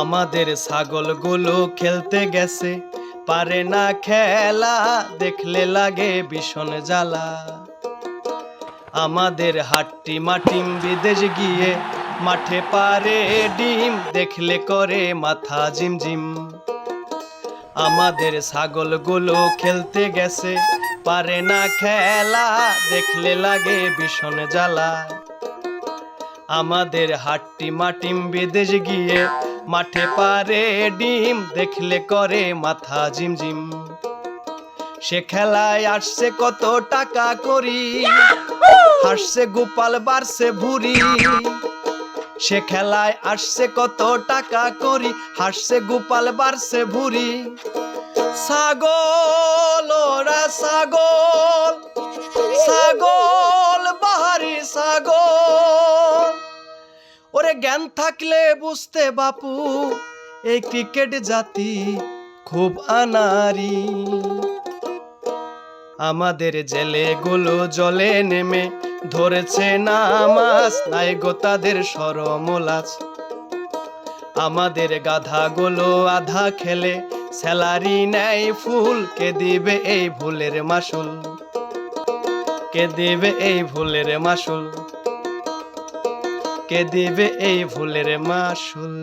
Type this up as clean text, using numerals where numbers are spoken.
আমাদের ছাগলগুলো খেলতে গেছে, পারে না খেলা, দেখলে লাগে ভীষণ জ্বালা। আমাদের হাট্টি মাটিম বিদেশ গিয়ে মাঠে পারে ডিম, দেখলে করে মাথা ঝিমঝিম। আমাদের ছাগলগুলো খেলতে গেছে, পারে না খেলা, দেখলে লাগে ভীষণ জ্বালা। আমাদের হাট্টি মাটিম বিদেশ গিয়ে মাঠে পারে ডিম, দেখলে করে মাথা ঝিমঝিম। সে খেলায় আসছে কত টাকা করি, হাসছে গোপাল বাড়ছে ভুরি। সে খেলায় আসছে কত টাকা করি, হাসছে গোপাল বাড়ছে ভুরি। ছাগল ওরা ছাগল, ছাগল বাহারি ছাগল। ওরে জ্ঞান থাকলে বুঝতে বাপু, এই ক্রিকেট জাতি খুব আনারি। আমাদের জেলেগুলো জলে নেমে ধরেছে না মাছ, নাই গো তাদের শরম লাজ। আমাদের গাধাগুলো আধা খেলে স্যালারি নেয় ফুল, কে দিবে এই ভুলের মাসুল, কে দিবে এই ভুলের মাসুল, কে দিবে এই ভুলের মাসুল।